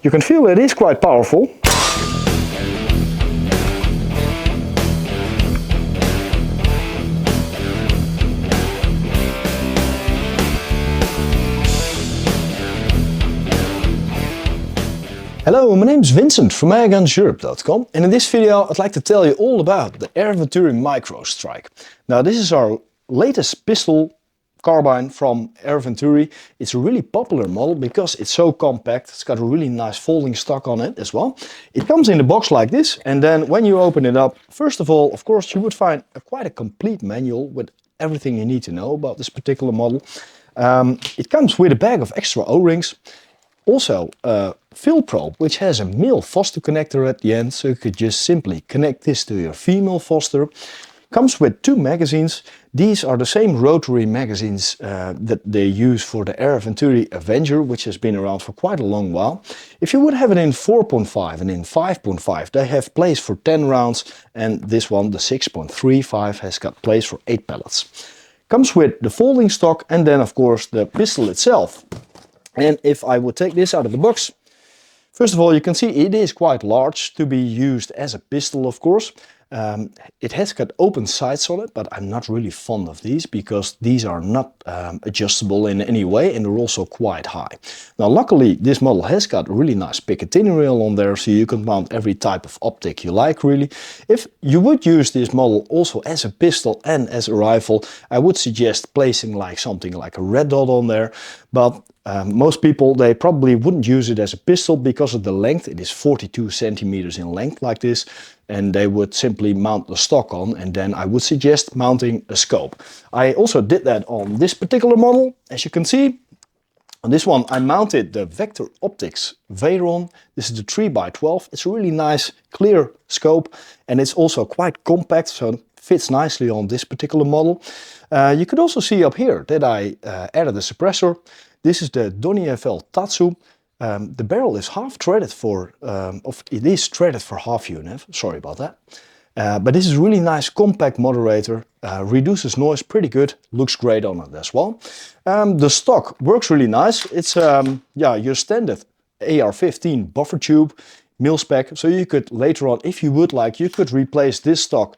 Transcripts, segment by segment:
You can feel it is quite powerful. Hello, my name is Vincent from Airgunseurope.com, and in this video I'd like to tell you all about the Air Venturi MicroStrike. Now this is our latest pistol carbine from Air Venturi. It's a really popular model because it's so compact. It's got a really nice folding stock on it as well. It comes in a box like this, and then when you open it up, first of all, of course, you would find quite a complete manual with everything you need to know about this particular model. It comes with a bag of extra O-rings. Also a fill probe, which has a male Foster connector at the end, so you could just simply connect this to your female Foster. Comes with 2 magazines. These are the same rotary magazines that they use for the Air Venturi Avenger, which has been around for quite a long while. If you would have it in 4.5 and in 5.5, they have place for 10 rounds, and this one, the 6.35, has got place for 8 pellets. Comes with the folding stock and then of course the pistol itself. And if I would take this out of the box, first of all, you can see it is quite large to be used as a pistol, of course. It has got open sights on it, but I'm not really fond of these because these are not adjustable in any way, and they're also quite high. Now luckily this model has got a really nice Picatinny rail on there, so you can mount every type of optic you like really. If you would use this model also as a pistol and as a rifle, I would suggest placing like something like a red dot on there, but most people, they probably wouldn't use it as a pistol because of the length. It is 42 centimeters in length like this, and they would simply mount the stock on, and then I would suggest mounting a scope. I also did that on this particular model. As you can see, on this one I mounted the Vector Optics Veyron. This is the 3x12. It's a really nice clear scope, and it's also quite compact, so it fits nicely on this particular model. You could also see up here that I added a suppressor. This is the Donier Tatsu. The barrel is half threaded for, it is threaded for half UNF, sorry about that. But this is a really nice compact moderator, reduces noise pretty good, looks great on it as well. The stock works really nice. It's your standard AR-15 buffer tube, mil-spec, so you could later on, if you would like, you could replace this stock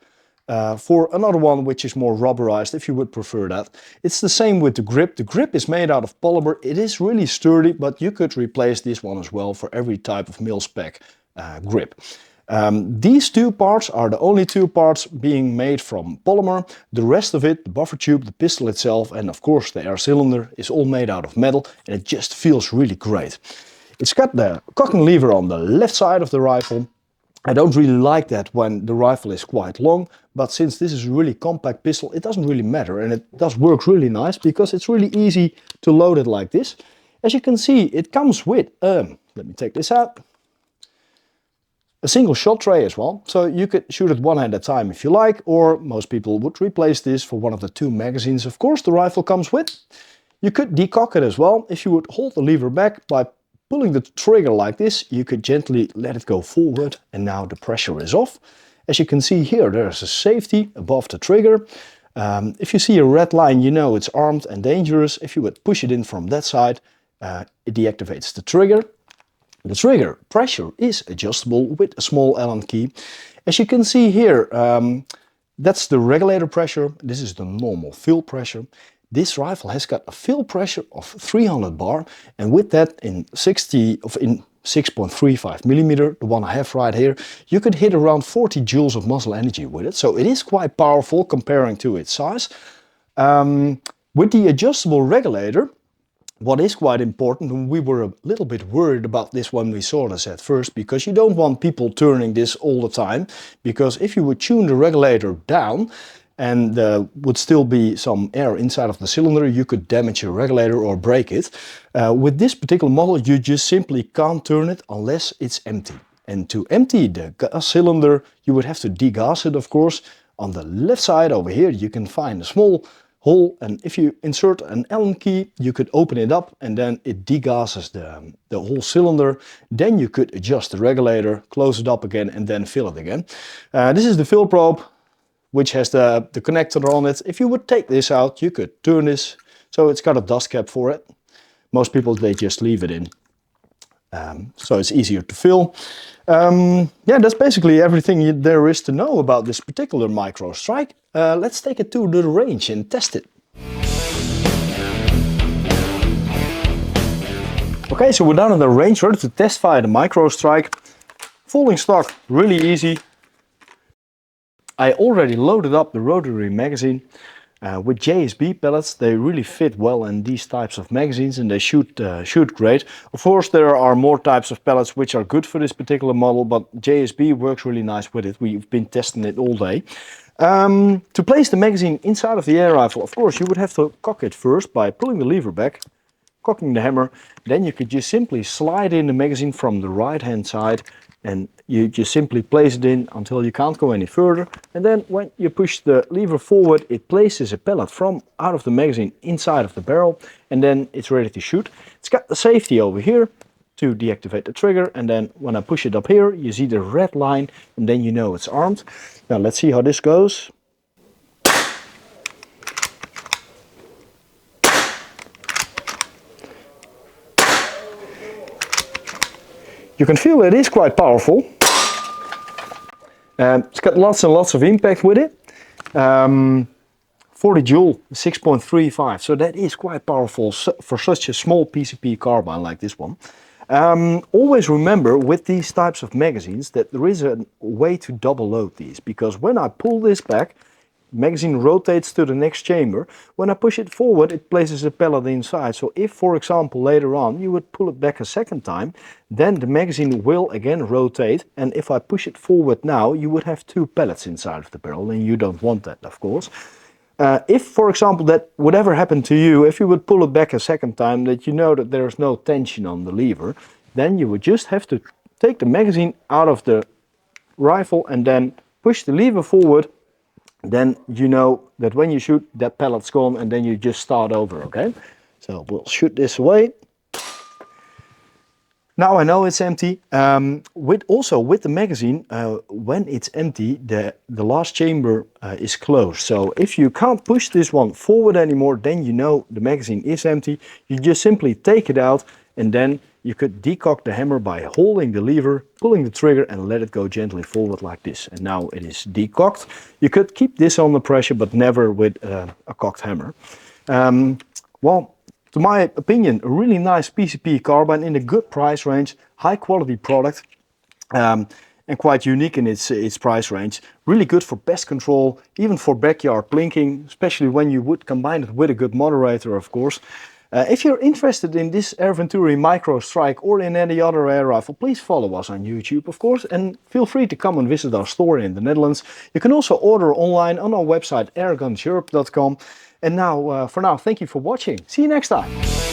for another one which is more rubberized if you would prefer that. It's the same with the grip. The grip is made out of polymer. It is really sturdy, but you could replace this one as well for every type of mil-spec grip. These 2 parts are the only 2 parts being made from polymer. The rest of it, the buffer tube, the pistol itself, and of course the air cylinder, is all made out of metal, and it just feels really great. It's got the cocking lever on the left side of the rifle. I don't really like that when the rifle is quite long, but since this is a really compact pistol, it doesn't really matter, and it does work really nice because it's really easy to load it like this. As you can see, it comes with, let me take this out, a single shot tray as well, so you could shoot it one at a time if you like, or most people would replace this for one of the 2 magazines, of course, the rifle comes with. You could decock it as well. If you would hold the lever back by pulling the trigger like this, you could gently let it go forward, and now the pressure is off. As you can see here, there's a safety above the trigger. If you see a red line, you know it's armed and dangerous. If you would push it in from that side, it deactivates the trigger. The trigger pressure is adjustable with a small Allen key. As you can see here, that's the regulator pressure. This is the normal fill pressure. This rifle has got a fill pressure of 300 bar, and with that in 6.35 millimeter, the one I have right here, you could hit around 40 joules of muzzle energy with it. So it is quite powerful comparing to its size. With the adjustable regulator, what is quite important, and we were a little bit worried about this when we saw this at first, because you don't want people turning this all the time, because if you would tune the regulator down, and would still be some air inside of the cylinder, you could damage your regulator or break it. With this particular model, you just simply can't turn it unless it's empty. And to empty the gas cylinder, you would have to degas it, of course. On the left side over here, you can find a small hole, and if you insert an Allen key, you could open it up, and then it degases the whole cylinder. Then you could adjust the regulator, close it up again, and then fill it again. This is the fill probe, which has the connector on it. If you would take this out, you could turn this, so it's got a dust cap for it. Most people, they just leave it in. so it's easier to fill. Yeah, that's basically everything there is to know about this particular MicroStrike. Let's take it to the range and test it. Okay, so we're down at the range, ready to test fire the MicroStrike. Folding stock, really easy. I already loaded up the rotary magazine with JSB pellets. They really fit well in these types of magazines and they shoot great. Of course, there are more types of pellets which are good for this particular model, but JSB works really nice with it. We've been testing it all day. To place the magazine inside of the air rifle, of course, you would have to cock it first by pulling the lever back, cocking the hammer. Then you could just simply slide in the magazine from the right hand side and you just simply place it in until you can't go any further. And then when you push the lever forward, it places a pellet from out of the magazine inside of the barrel and then it's ready to shoot. It's got the safety over here to deactivate the trigger, and then when I push it up here you see the red line and then you know it's armed. Now let's see how this goes. You can feel it is quite powerful. It's got lots and lots of impact with it. 40 joule, 6.35, so that is quite powerful for such a small PCP carbine like this one. Always remember with these types of magazines that there is a way to double load these, because when I pull this back, magazine rotates to the next chamber. When I push it forward, it places a pellet inside. So if, for example, later on you would pull it back a second time, then the magazine will again rotate. And if I push it forward now, you would have two pellets inside of the barrel, and you don't want that, of course. If, for example, that would ever happen to you, if you would pull it back a second time, that you know that there's no tension on the lever, then you would just have to take the magazine out of the rifle and then push the lever forward. Then you know that when you shoot, that pellet's gone, and then you just start over, okay? So we'll shoot this away. Now I know it's empty. With the magazine, when it's empty, the last chamber is closed. So if you can't push this one forward anymore, then you know the magazine is empty. You just simply take it out, and then you could decock the hammer by holding the lever, pulling the trigger, and let it go gently forward like this. And now it is decocked. You could keep this under pressure, but never with a cocked hammer. Well, to my opinion, a really nice PCP carbine in a good price range, high quality product, and quite unique in its price range. Really good for pest control, even for backyard plinking, especially when you would combine it with a good moderator, of course. If you're interested in this Air Venturi MicroStrike or in any other air rifle, please follow us on YouTube, of course, and feel free to come and visit our store in the Netherlands. You can also order online on our website Airgunseurope.com. And now, for now, thank you for watching. See you next time.